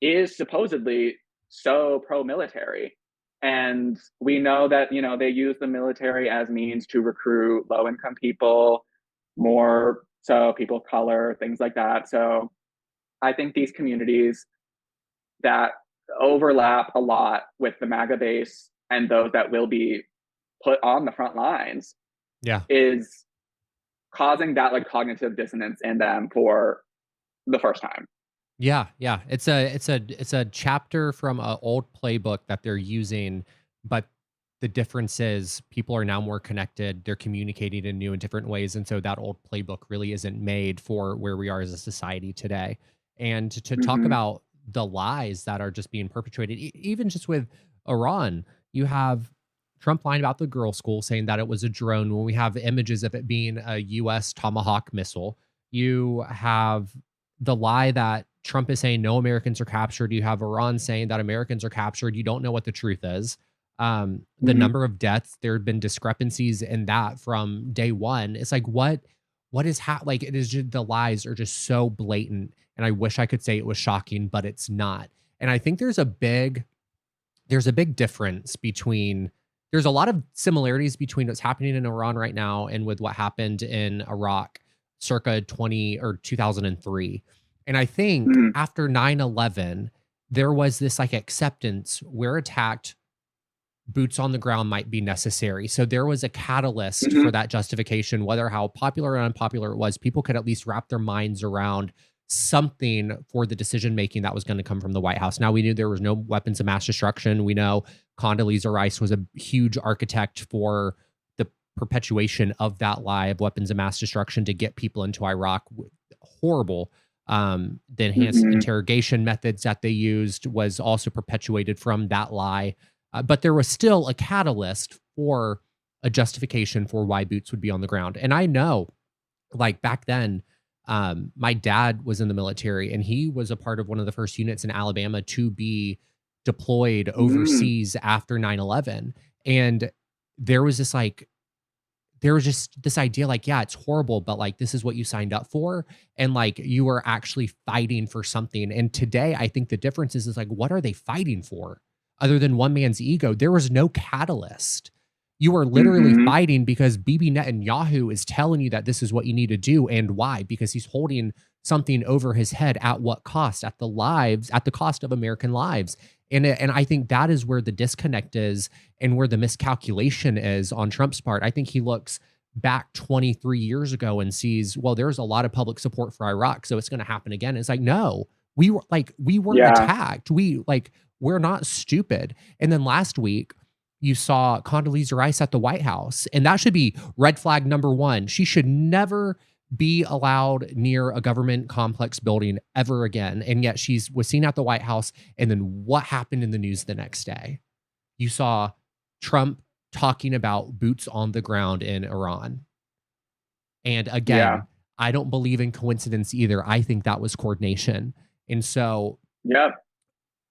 is supposedly so pro military. And we know that, they use the military as means to recruit low income people, more so people of color, things like that. So I think these communities that overlap a lot with the MAGA base and those that will be put on the front lines yeah. is causing that like cognitive dissonance in them for the first time. Yeah, yeah. It's a chapter from a old playbook that they're using, but the difference is people are now more connected. They're communicating in new and different ways, and so that old playbook really isn't made for where we are as a society today. And to talk Mm-hmm. about the lies that are just being perpetrated, even just with Iran, you have Trump lying about the girl school, saying that it was a drone when we have images of it being a U.S. Tomahawk missile. You have the lie that Trump is saying no Americans are captured. You have Iran saying that Americans are captured. You don't know what the truth is. The Mm-hmm. number of deaths, there have been discrepancies in that from day one. It's like what is like it is just the lies are just so blatant. And I wish I could say it was shocking, but it's not. And I think there's a big difference between there's a lot of similarities between what's happening in Iran right now and with what happened in Iraq circa 20 or 2003. And I think Mm-hmm. after 9/11 there was this like acceptance we're attacked, boots on the ground might be necessary. So there was a catalyst Mm-hmm. for that justification, whether how popular or unpopular it was, people could at least wrap their minds around something for the decision making that was going to come from the White House. Now we knew there was no weapons of mass destruction. We know Condoleezza Rice was a huge architect for the perpetuation of that lie of weapons of mass destruction to get people into Iraq. Horrible. The enhanced Mm-hmm. interrogation methods that they used was also perpetuated from that lie, but there was still a catalyst for a justification for why boots would be on the ground. And I know, like back then, my dad was in the military and he was a part of one of the first units in Alabama to be deployed Mm-hmm. overseas after 9/11. And there was this like, there was just this idea like, yeah, it's horrible, but like this is what you signed up for. And like you are actually fighting for something. And today I think the difference is like, what are they fighting for? Other than one man's ego, there was no catalyst. You are literally Mm-hmm. fighting because Bibi Netanyahu is telling you that this is what you need to do and why, because he's holding something over his head at what cost? At the cost of American lives. And I think that is where the disconnect is and where the miscalculation is on Trump's part. I think he looks back 23 years ago and sees, well, there's a lot of public support for Iraq, so it's going to happen again. It's like, no, we weren't Yeah. attacked. We're not stupid. And then last week, you saw Condoleezza Rice at the White House, and that should be red flag number one. She should never be allowed near a government complex building ever again. And yet she's was seen at the White House. And then what happened in the news the next day? You saw Trump talking about boots on the ground in Iran. And Yeah. again, I don't believe in coincidence either. I think that was coordination. And so Yep.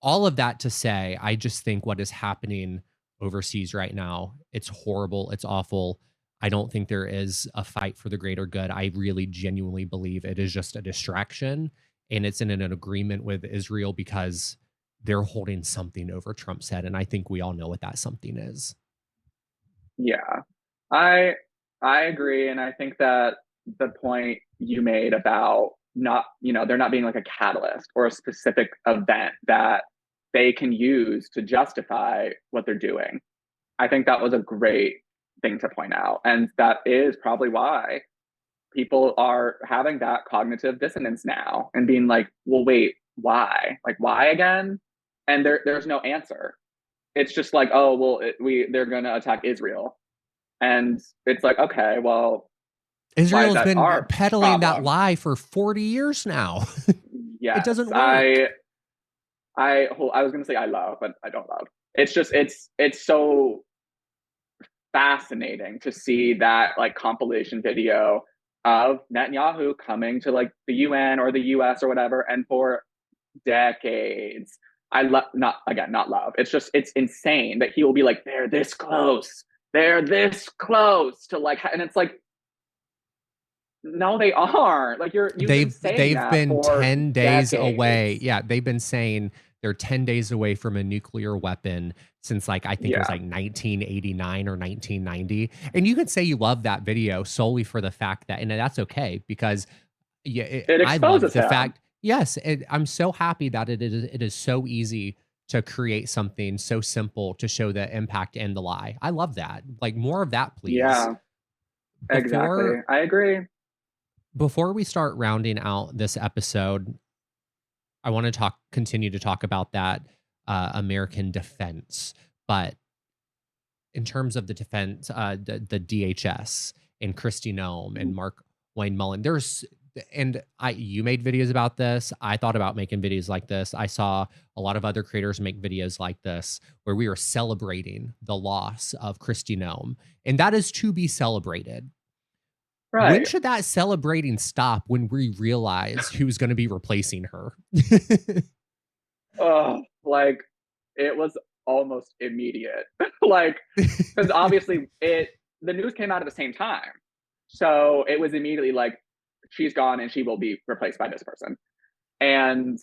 all of that to say, I just think what is happening overseas right now, it's horrible, it's awful. I don't think there is a fight for the greater good. I really genuinely believe it is just a distraction and it's in an agreement with Israel because they're holding something over Trump's head. And I think we all know what that something is. Yeah. I I agree, and I think that the point you made about not, there not being like a catalyst or a specific event that they can use to justify what they're doing. I think that was a great thing to point out. And that is probably why people are having that cognitive dissonance now and being like, well, wait, why? Like, why again? And there's no answer. It's just like, oh, well, they're going to attack Israel. And it's like, okay, well, Israel's that been our peddling that problem. lie for 40 years now. It Yes, doesn't work. I was gonna say I love, but I don't love. It's just it's so fascinating to see that like compilation video of Netanyahu coming to like the UN or the US or whatever, and for decades, I love not love. It's just it's insane that he will be like they're this close to like, and it's like no, they aren't. Like you've been saying They've that been for 10 days away. decades. Yeah, they've been saying they're 10 days away from a nuclear weapon since like I think it was Yeah, like 1989 or 1990. And you could say you love that video solely for the fact that, and that's okay because yeah, it I love exposes the him. fact. Yes, I'm so happy that it is so easy to create something so simple to show the impact and the lie. I love that. Like more of that, please. Yeah, exactly. Before I agree. before we start rounding out this episode, I want to continue to talk about that American defense, but in terms of the defense, the DHS and Christy Nome and Mark Wayne Mullen, and you made videos about this. I thought about making videos like this. I saw a lot of other creators make videos like this where we are celebrating the loss of Christy Nome, and that is to be celebrated. When Right. should that celebrating stop when we realize who's going to be replacing her? Oh, like it was almost immediate. Like, because obviously the news came out at the same time. So it was immediately like she's gone and she will be replaced by this person. And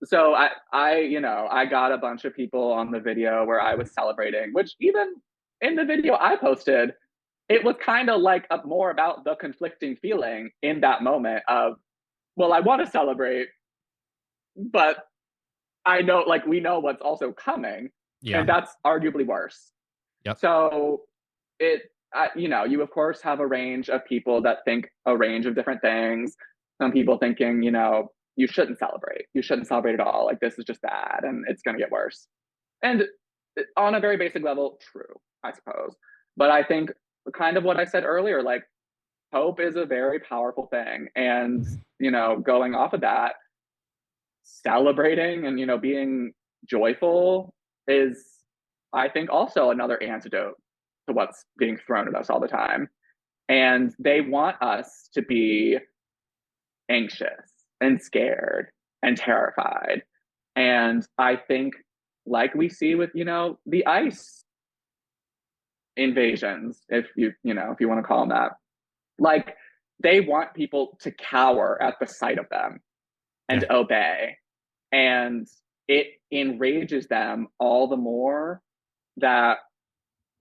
so I got a bunch of people on the video where I was celebrating, which even in the video I posted, it was kind of like more about the conflicting feeling in that moment of, well, I want to celebrate, but I know, like, we know what's also coming, Yeah. and that's arguably worse. Yep. So you of course have a range of people that think a range of different things. Some people thinking, you shouldn't celebrate. You shouldn't celebrate at all. Like this is just bad, and it's going to get worse. And on a very basic level, true, I suppose. But I think kind of what I said earlier, like hope is a very powerful thing, and going off of that, celebrating and being joyful is, I think, also another antidote to what's being thrown at us all the time. And they want us to be anxious and scared and terrified. And I think, like we see with the ice invasions, if you want to call them that, like they want people to cower at the sight of them and Yeah. obey. And it enrages them all the more that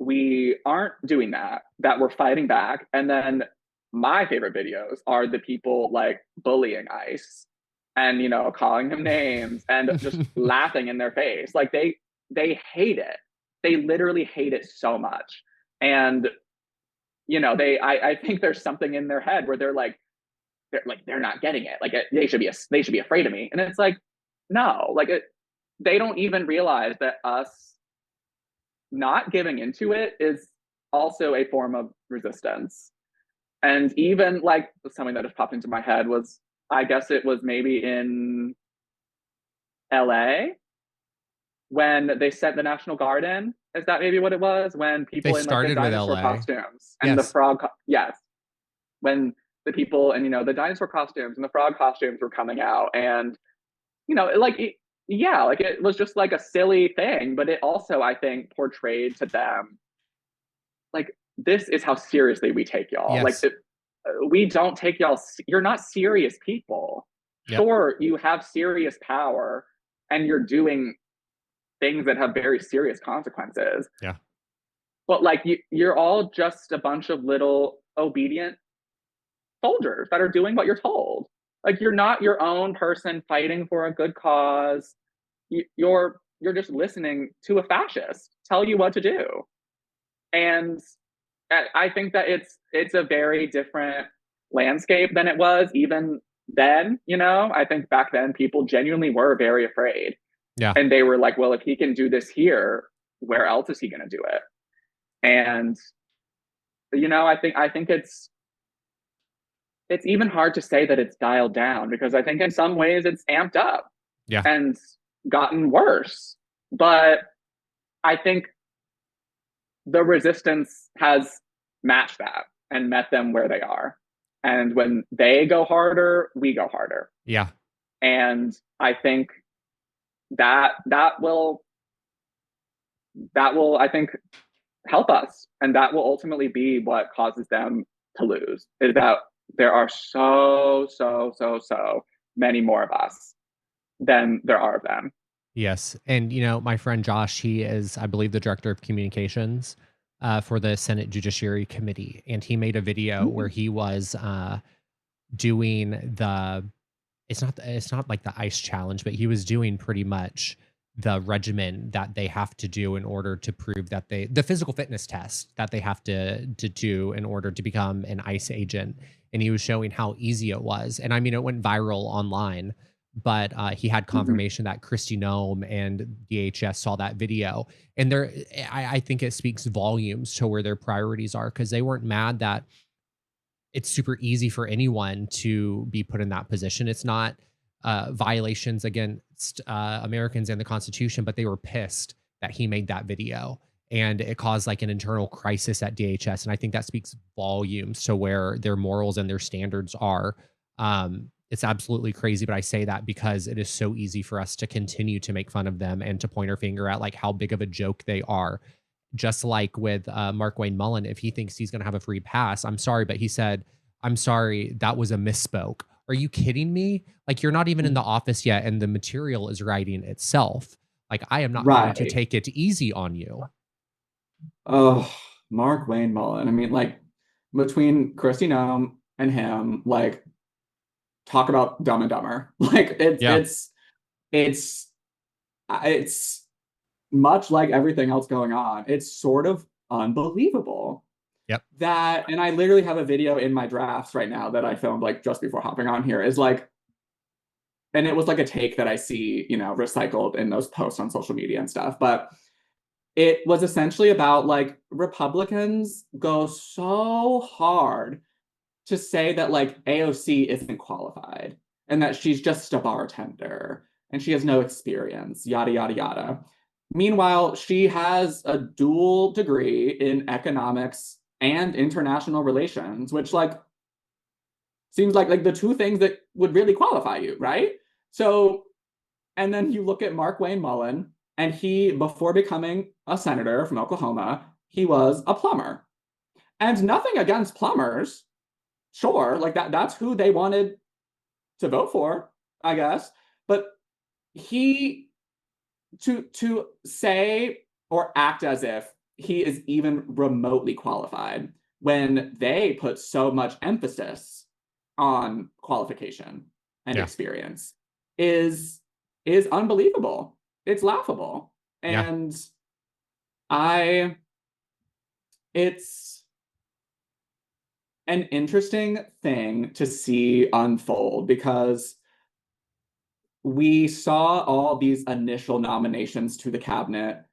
we aren't doing that we're fighting back. And then my favorite videos are the people like bullying ICE and calling them names and just laughing in their face. Like they hate it. They literally hate it so much. And I think there's something in their head where they're not getting it. Like they should be afraid of me. And it's like, no, like they don't even realize that us not giving into it is also a form of resistance. And even like something that just popped into my head was, I guess it was maybe in LA when they sent the National Guard in. Is that maybe what it was? When They people in like the started with dinosaur LA. costumes and the Yes. frog, yes, when the people and the dinosaur costumes and the frog costumes were coming out, and like yeah, like it was just like a silly thing, but it also, I think, portrayed to them like this is how seriously we take y'all. Like Yes. we don't take y'all. You're not serious people. Yep. Sure, you have serious power, and you're doing things that have very serious consequences. Yeah. But like you're all just a bunch of little obedient soldiers that are doing what you're told. Like you're not your own person fighting for a good cause. You're just listening to a fascist tell you what to do. And I think that it's a very different landscape than it was even then. I think back then people genuinely were very afraid, Yeah. and they were like, well, if he can do this here, where else is he going to do it? And I think it's even hard to say that it's dialed down, because I think in some ways it's amped up Yeah. and gotten worse. But I think the resistance has matched that and met them where they are. And when they go harder, we go harder. Yeah. And I think that that will I think help us, and that will ultimately be what causes them to lose. Is that there are so many more of us than there are of them. Yes. And, my friend Josh, he is, I believe, the director of communications for the Senate Judiciary Committee. And he made a video where Mm. he was doing it's not like the ice challenge, but he was doing pretty much the regimen that they have to do in order to prove that the physical fitness test that they have to do in order to become an ICE agent. And he was showing how easy it was. And I mean, it went viral online, but he had Mhm. confirmation that Kristi Noem and DHS saw that video. And I think it speaks volumes to where their priorities are, because they weren't mad that it's super easy for anyone to be put in that position. It's not violations against Americans and the Constitution, but they were pissed that he made that video, and it caused like an internal crisis at DHS. And I think that speaks volumes to where their morals and their standards are. It's absolutely crazy, but I say that because it is so easy for us to continue to make fun of them and to point our finger at like how big of a joke they are. Just like with Mark Mullen, if he thinks he's going to have a free pass, I'm sorry, but he said, "I'm sorry, that was a misspoke." Are you kidding me? Like, you're not even in the office yet, and the material is writing itself. Like, I am not going to Right. take it easy on you. Oh, Mark Wayne Mullen. I mean, like, between Kristi Noem and him, like, talk about Dumb and Dumber. Like, Yeah. it's it's much like everything else going on. It's sort of unbelievable Yep. that, and I literally have a video in my drafts right now that I filmed like just before hopping on here, is like, and it was like a take that I see, recycled in those posts on social media and stuff. But it was essentially about like Republicans go so hard to say that like AOC isn't qualified and that she's just a bartender and she has no experience, yada, yada, yada. Meanwhile, she has a dual degree in economics and international relations, which like seems like the two things that would really qualify you, right? So, and then you look at Mark Wayne Mullen, and he, before becoming a senator from Oklahoma, he was a plumber. And nothing against plumbers, sure, like that's who they wanted to vote for, I guess. But he to say or act as if he is even remotely qualified when they put so much emphasis on qualification and Yeah. experience is is unbelievable. It's laughable. Yeah. And I it's an interesting thing to see unfold, because we saw all these initial nominations to the cabinet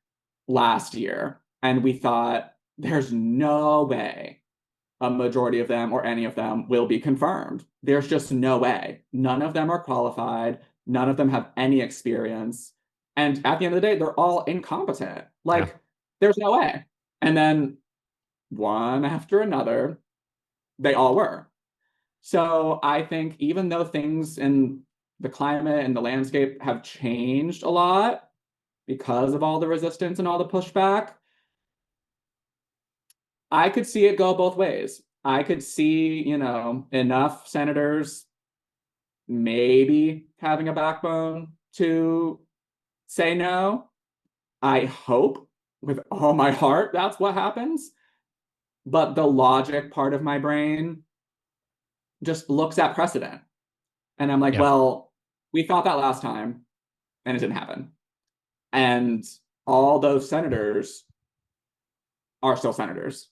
last year, and we thought there's no way a majority of them or any of them will be confirmed. There's just no way. None of them are qualified. None of them have any experience. And at the end of the day, they're all incompetent. Yeah. Like, there's no way. And then one after another, they all were. So I think even though things in the climate and the landscape have changed a lot because of all the resistance and all the pushback, I could see it go both ways. I could see, enough senators maybe having a backbone to say no. I hope with all my heart that's what happens. But the logic part of my brain just looks at precedent. And I'm like, Yeah. well, we thought that last time and it didn't happen. And all those senators are still senators.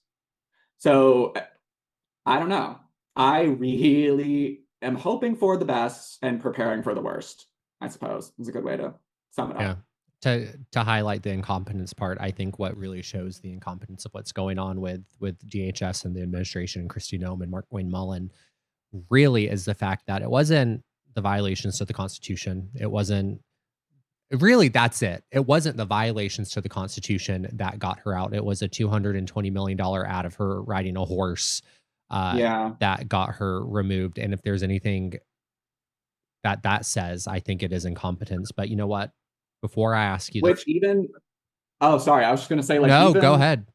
So I don't know. I really am hoping for the best and preparing for the worst, I suppose, is a good way to sum it Yeah. up. To highlight the incompetence part, I think what really shows the incompetence of what's going on with DHS and the administration and Kristi Noem and Mark Wayne Mullen really is the fact that it wasn't the violations to the Constitution. It wasn't really, that's it. It wasn't the violations to the Constitution that got her out. It was a $220 million ad of her riding a horse uh, Yeah. that got her removed. And if there's anything that says, I think it is incompetence. But you know what? Before I ask you the Which even oh, sorry, I was just gonna say, like, no, go ahead.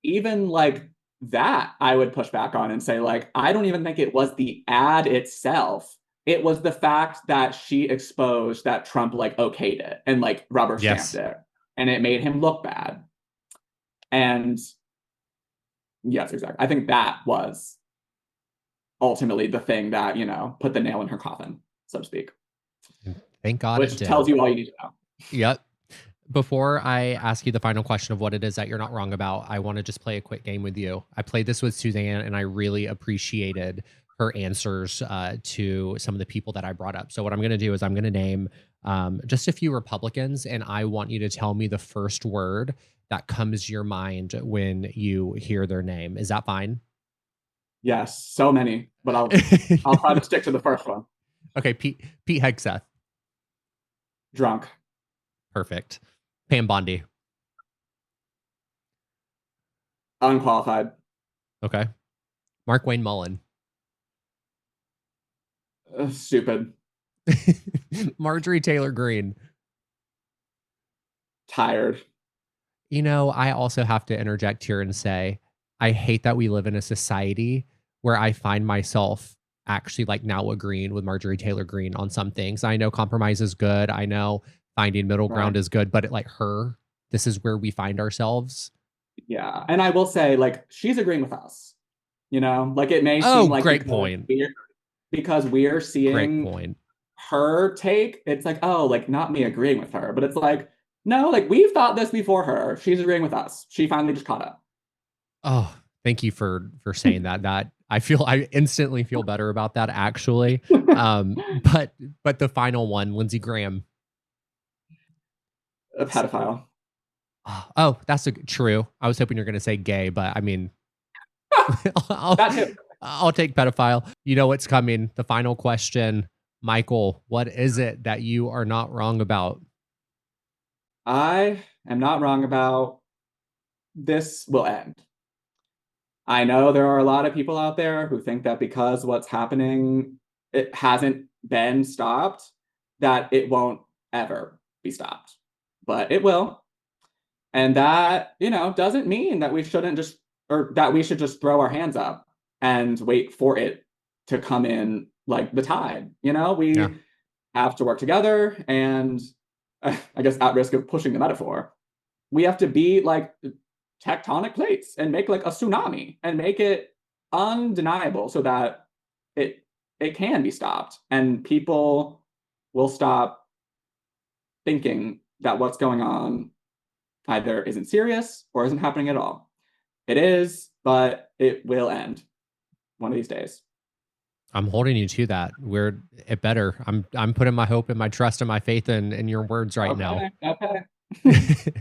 even like that, I would push back on and say, like, I don't even think it was the ad itself. It was the fact that she exposed that Trump like okayed it and like rubber stamped Yes. it, and it made him look bad. And yes, exactly. I think that was ultimately the thing that, put the nail in her coffin, so to speak, Thank God it which did. tells you all you need to know. Yep. Before I ask you the final question of what it is that you're not wrong about, I want to just play a quick game with you. I played this with Suzanne and I really appreciated her answers to some of the people that I brought up. So, what I'm going to do is I'm going to name just a few Republicans and I want you to tell me the first word that comes to your mind when you hear their name. Is that fine? Yes, so many, but I'll try to stick to the first one. Okay, Pete Hegseth. Drunk. Perfect. Pam Bondi. Unqualified. Okay. Mark Wayne Mullen. Stupid. Marjorie Taylor Greene. Tired. I also have to interject here and say, I hate that we live in a society where I find myself actually like now agreeing with Marjorie Taylor Greene on some things. I know compromise is good. I know finding middle Right. ground is good, but this is where we find ourselves. Yeah. And I will say, like, she's agreeing with us. Like it may seem Oh, like great point. because we're Great seeing point. her take, it's like, oh, like not me agreeing with her, but it's like, no, like we've thought this before her. She's agreeing with us. She finally just caught up. Oh, thank you for saying that. I instantly feel better about that actually. But the final one, Lindsey Graham. A pedophile. Oh, that's true. I was hoping you're going to say gay, but I mean, I'll, That too. I'll take pedophile. You know what's coming. The final question, Michael. What is it that you are not wrong about? I am not wrong about this will end. I know there are a lot of people out there who think that because what's happening, it hasn't been stopped, that it won't ever be stopped. But it will. And that, doesn't mean that we shouldn't just, or that we should just throw our hands up and wait for it to come in like the tide. Yeah. We have to work together and I guess at risk of pushing the metaphor, we have to be like tectonic plates and make like a tsunami and make it undeniable so that it can be stopped and people will stop thinking that what's going on either isn't serious or isn't happening at all. It is, but it will end one of these days. I'm holding you to that. It better. I'm putting my hope and my trust and my faith in your words right now. Okay. Okay.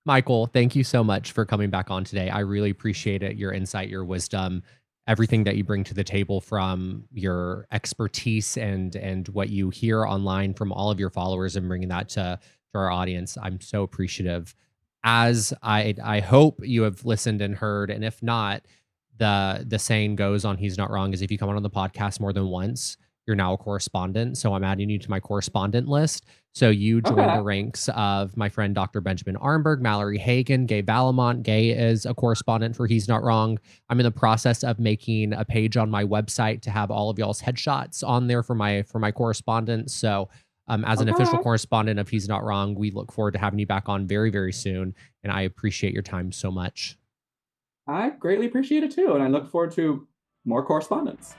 Michael, thank you so much for coming back on today. I really appreciate it. Your insight, your wisdom, everything that you bring to the table from your expertise and what you hear online from all of your followers and bringing that to our audience. I'm so appreciative. As I hope you have listened and heard, and if not, the saying goes on He's Not Wrong is if you come on the podcast more than once, you're now a correspondent. So I'm adding you to my correspondent list. So you join Okay. the ranks of my friend Dr. Benjamin Arnberg, Mallory Hagan, Gay Balamont. Gay is a correspondent for He's Not Wrong. I'm in the process of making a page on my website to have all of y'all's headshots on there for my correspondence. So as an official Okay. correspondent of He's Not Wrong, we look forward to having you back on very, very soon. And I appreciate your time so much. I greatly appreciate it too. And I look forward to more correspondence.